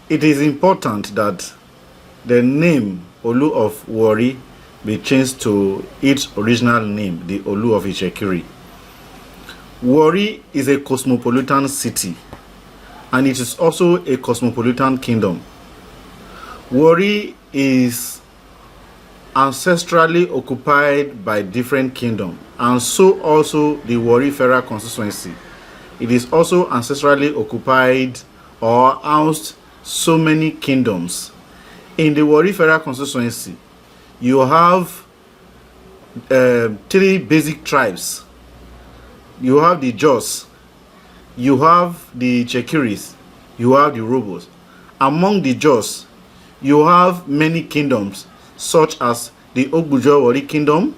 it is important that the name Olu of Warri be changed to its original name, the Olu of Itsekiri. Warri is a cosmopolitan city, and it is also a cosmopolitan kingdom. Warri is ancestrally occupied by different kingdoms, and so also the Warri Federal Constituency. It is also ancestrally occupied or housed so many kingdoms. In the Warri Federal Constituency, you have 3 basic tribes. You have the Ijaws, you have the Itsekiris, you have the Urhobos. Among the Ijaws, you have many kingdoms, such as the Warri Kingdom,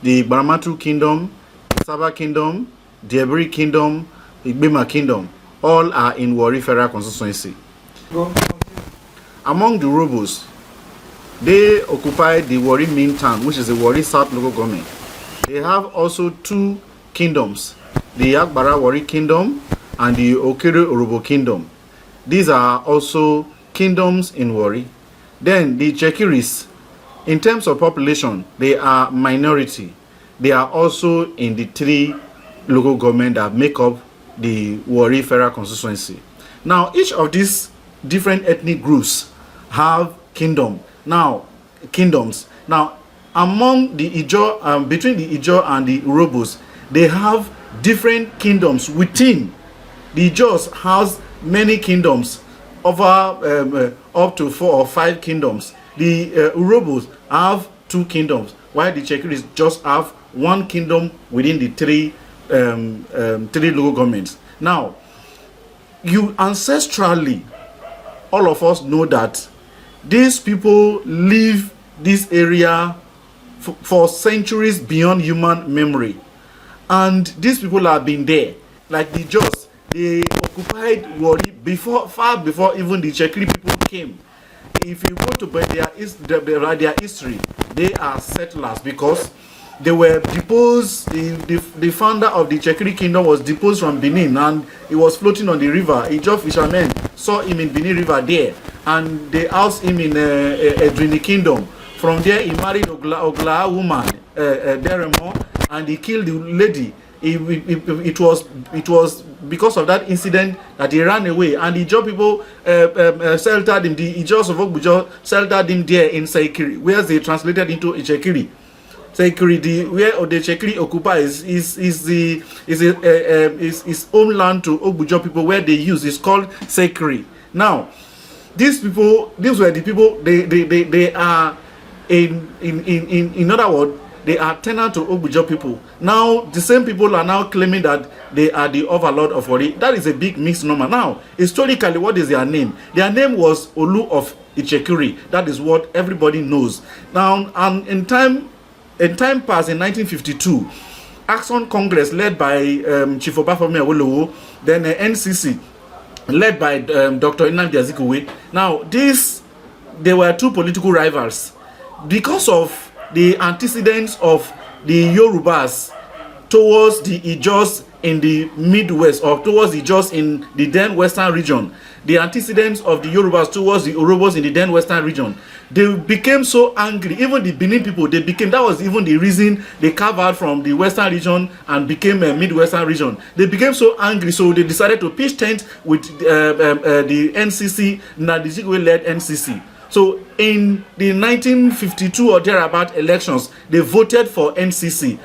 the Baramatu Kingdom, the Saba Kingdom, the Ebiri Kingdom, the Bima Kingdom. All are in Warri Federal Constituency. Among the Urhobos, they occupy the Warri main town, which is the Warri South local government. They have also 2 kingdoms, the Agbara Warri Kingdom and the Okere Urhobo Kingdom. These are also kingdoms in Warri. Then the Itsekiris, in terms of population, they are minority. They are also in the 3 local government that make up the Warri Federal Constituency. Now, each of these different ethnic groups have kingdoms. Now, among the Ijaw, between the Ijaw and the Urhobos, they have different kingdoms within. The Ijaws has many kingdoms, over up to 4 or 5 kingdoms. The Urhobos have 2 kingdoms, while the Itsekiris just have 1 kingdom within the 3 local governments. Now, you ancestrally, all of us know that these people live this area for centuries beyond human memory, and these people have been there. Like the Ijaws, they occupied Warri far before even the Itsekiri people came. If you go to their history, they are settlers because they were deposed. The founder of the Itsekiri kingdom was deposed from Benin, and he was floating on the river. Ijaw fishermen saw him in Benin River there, and they housed him in Edrini kingdom. From there, he married Ogla woman, Deremo, and he killed the lady. It was because of that incident that he ran away, and the Ijaw people sheltered him. The Ijaws of Ogbujo sheltered him there in Itsekiri, where they translated into Itsekiri. Itsekiri, where the Itsekiri occupies, is homeland to Ogbujo people, where they use is called Itsekiri. Now, these were the people. They are in other words, they are tenant to Ogbujo people. Now, the same people are now claiming that they are the overlord of Warri. That is a big misnomer. Now, historically, what is their name? Their name was Olu of Itsekiri. That is what everybody knows. Now, and in time past, in 1952, Action Congress led by Chief OBAFEMI AWOLOWO, then NCC led by Dr. Ebikabowei. Now, they were 2 political rivals because of the antecedents of the Yorubas towards the Ijaws in the Midwest, or towards the Ijaws in the then Western region. The antecedents of the Yorubas towards the Urhobos in the then Western region. They became so angry. Even the Benin people, that was even the reason they carved out from the Western region and became a Midwestern region. They became so angry, so they decided to pitch tent with the NCC, Ebikabowei-led NCC. So in the 1952 or thereabout elections, they voted for NCC.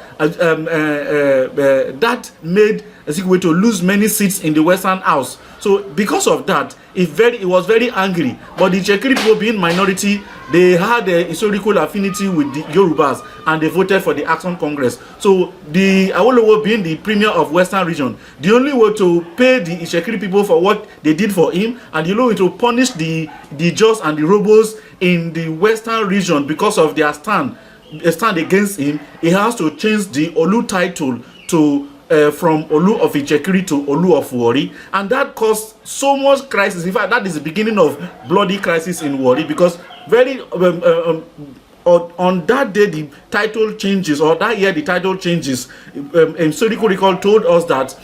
That made Ebikabowei to lose many seats in the Western House. So because of that, it was very angry. But the Itsekiri people, being minority, they had a historical affinity with the Yorubas, and they voted for the Action Congress. So the Awolowo, being the premier of Western region, the only way to pay the Itsekiri people for what they did for him, and the only way to punish the Ijaws and the Urhobos in the Western region because of their stand against him, he has to change the Olu title to from Olu of Itsekiri to Olu of Warri, and that caused so much crisis. In fact, that is the beginning of bloody crisis in Warri, because on that day the title changes, or that year the title changes. Historical record told us that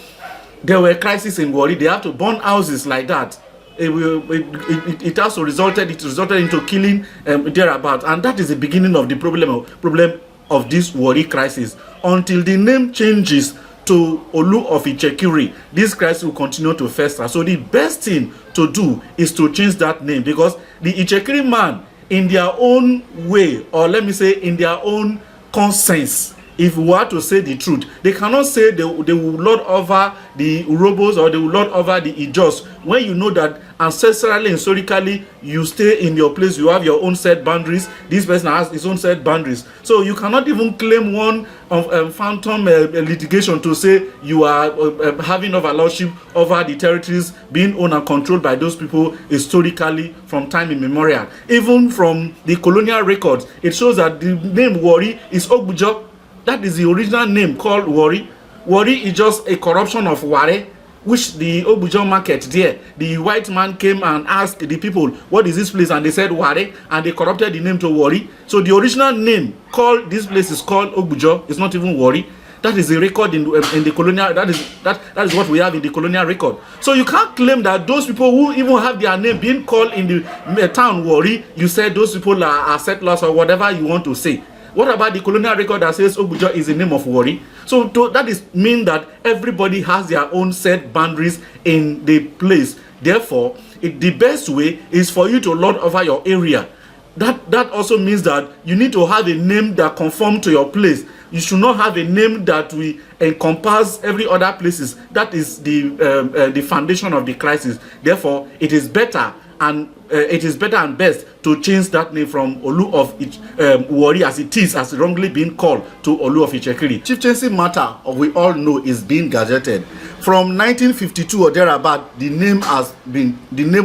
there were crises in Warri. They have to burn houses like that. it has resulted into killing thereabout, and that is the beginning of the problem of this Warri crisis. Until the name changes to Olu of Itsekiri, this crisis will continue to fester. So the best thing to do is to change that name, because the Itsekiri man, in their own way, or let me say in their own conscience, if we were to say the truth, they cannot say they will lord over the Urhobos or they will lord over the Ijaws, when you know that ancestrally, historically, you stay in your place, you have your own set boundaries, this person has his own set boundaries. So you cannot even claim one of phantom litigation to say you are having overlordship over the territories being owned and controlled by those people historically from time immemorial. Even from the colonial records, it shows that the name Warri is Ogbujo. That is the original name called Warri. Warri is just a corruption of Ware, which the Ogbujo market there, the white man came and asked the people, what is this place? And they said Ware, and they corrupted the name to Warri. So the original name called this place is called Ogbujo. It's not even Warri. That is the record in the colonial. That is what we have in the colonial record. So you can't claim that those people who even have their name being called in the town Warri, you said those people are settlers or whatever you want to say. What about the colonial record that says Ogbujo is the name of Warri? So that is mean that everybody has their own set boundaries in the place. Therefore, the best way is for you to lord over your area. That also means that you need to have a name that conforms to your place. You should not have a name that will encompass every other places. That is the foundation of the crisis. Therefore, it is better and best to change that name from Olu of Warri, as it is, as wrongly being called, to Olu of Itsekiri. Chieftaincy matter, we all know, is being gazetted. From 1952 or thereabout, the name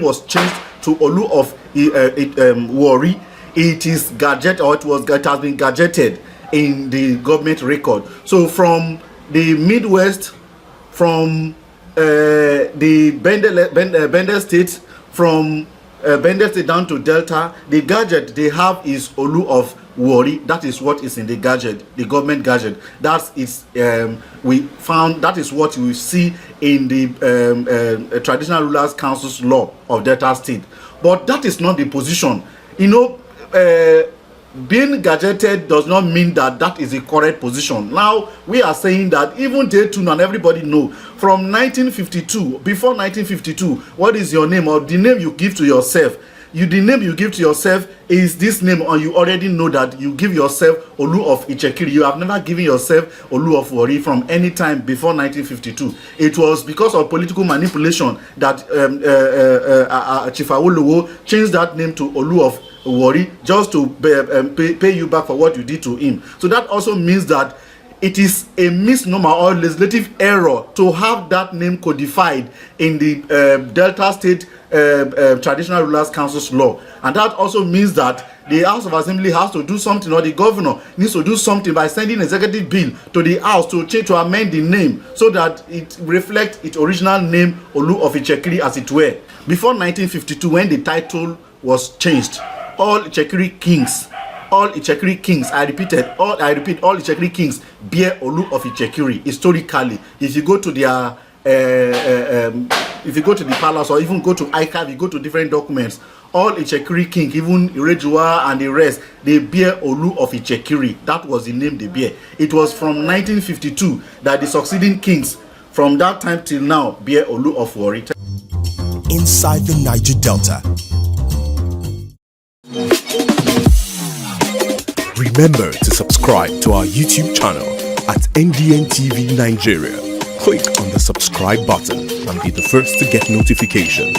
was changed to Olu of Warri. It is gadget, or it has been gadgeted in the government record. So from the Midwest, from the Bender State, from Bender State down to Delta, the gadget they have is Olu of Warri. That is what is in the gadget, the government gadget. That is we found, that is what you see in the Traditional Rulers Council's law of Delta State. But that is not the position. You know, being gadgeted does not mean that is the correct position. Now we are saying that even they too, and everybody know, from 1952, before 1952, what is your name, or the name you give to yourself? The name you give to yourself is this name, or you already know that you give yourself Olu of Itsekiri. You have never given yourself Olu of Warri from any time before 1952. It was because of political manipulation that Chief AWOLOWO changed that name to Olu of Warri, just to pay you back for what you did to him. So that also means that it is a misnomer or legislative error to have that name codified in the Delta State Traditional Rulers Council's law. And that also means that the House of Assembly has to do something, or the governor needs to do something by sending an executive bill to the House to amend the name so that it reflects its original name, Olu of Itsekiri, as it were. Before 1952, when the title was changed, all Itsekiri kings, I repeat, all Itsekiri kings bear Olu of Itsekiri historically. If you go to their if you go to the palace, or even go to ICAV, you go to different documents, all Itsekiri king, even Ijaw and the rest, they bear Olu of Itsekiri. That was the name they bear. It was from 1952 that the succeeding kings from that time till now bear Olu of Warri. Inside the Niger Delta. Remember to subscribe to our YouTube channel at NDN TV Nigeria. Click on the subscribe button and be the first to get notifications.